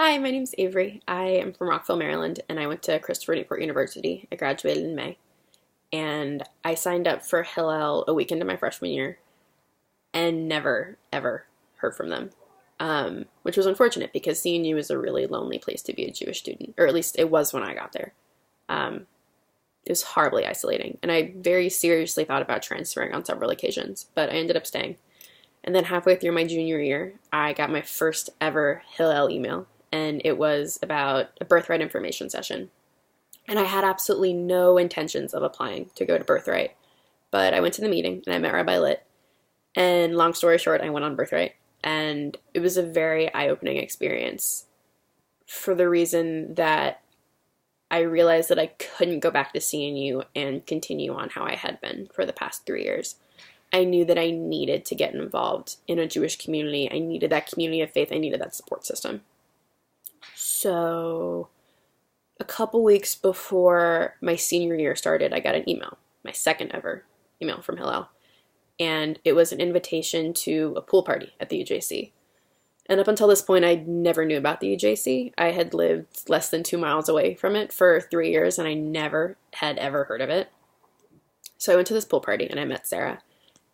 Hi, my name's Avery. I am from Rockville, Maryland, and I went to Christopher Newport University. I graduated in May, and I signed up for Hillel a week into my freshman year and never, ever heard from them, which was unfortunate because CNU is a really lonely place to be a Jewish student, or at least it was when I got there. It was horribly isolating, and I very seriously thought about transferring on several occasions, but I ended up staying. And then halfway through my junior year, I got my first ever Hillel email, and it was about a birthright information session. And I had absolutely no intentions of applying to go to birthright, but I went to the meeting and I met Rabbi Litt. And long story short, I went on birthright, and it was a very eye-opening experience for the reason that I realized that I couldn't go back to CNU and continue on how I had been for the past 3 years. I knew that I needed to get involved in a Jewish community. I needed that community of faith. I needed that support system. So a couple weeks before my senior year started, I got an email, my second ever email from Hillel. And it was an invitation to a pool party at the UJC. And up until this point, I never knew about the UJC. I had lived less than 2 miles away from it for 3 years, and I never had ever heard of it. So I went to this pool party, and I met Sarah.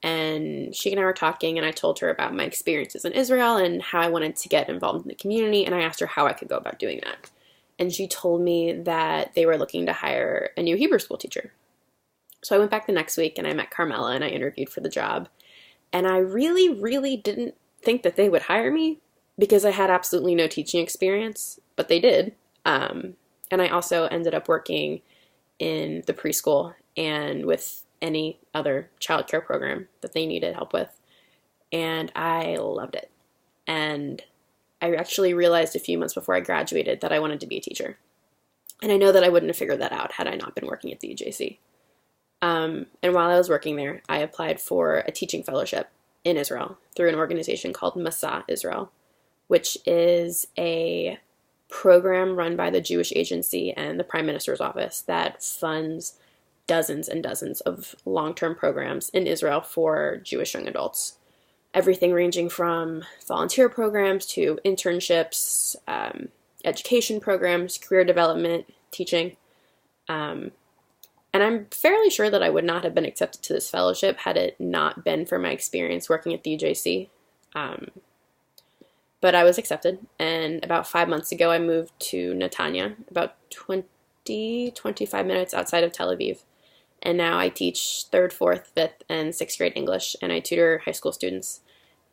And she and I were talking, and I told her about my experiences in Israel and how I wanted to get involved in the community, and I asked her how I could go about doing that. And she told me that they were looking to hire a new Hebrew school teacher. So I went back the next week, and I met Carmela, and I interviewed for the job. And I really, really didn't think that they would hire me because I had absolutely no teaching experience, but they did. And I also ended up working in the preschool and with any other childcare program that they needed help with. And I loved it. And I actually realized a few months before I graduated that I wanted to be a teacher. And I know that I wouldn't have figured that out had I not been working at the UJC. And while I was working there, I applied for a teaching fellowship in Israel through an organization called Masa Israel, which is a program run by the Jewish Agency and the Prime Minister's office that funds dozens and dozens of long-term programs in Israel for Jewish young adults. Everything ranging from volunteer programs to internships, education programs, career development, teaching. And I'm fairly sure that I would not have been accepted to this fellowship had it not been for my experience working at the UJC. But I was accepted, and about 5 months ago I moved to Netanya, about 25 minutes outside of Tel Aviv. And now I teach 3rd, 4th, 5th, and 6th grade English, and I tutor high school students.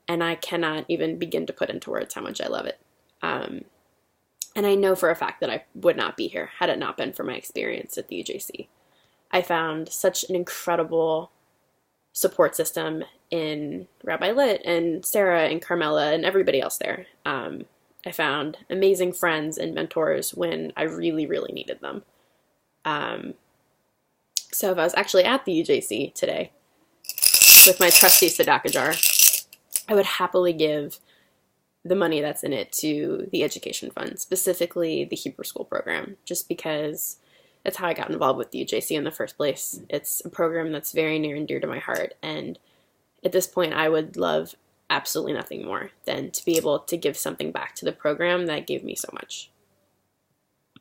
And I cannot even begin to put into words how much I love it. And I know for a fact that I would not be here had it not been for my experience at the UJC. I found such an incredible support system in Rabbi Litt and Sarah and Carmela and everybody else there. I found amazing friends and mentors when I really, really needed them. So if I was actually at the UJC today with my trusty tzedakah jar, I would happily give the money that's in it to the education fund, specifically the Hebrew school program, just because that's how I got involved with the UJC in the first place. It's a program that's very near and dear to my heart, and at this point I would love absolutely nothing more than to be able to give something back to the program that gave me so much.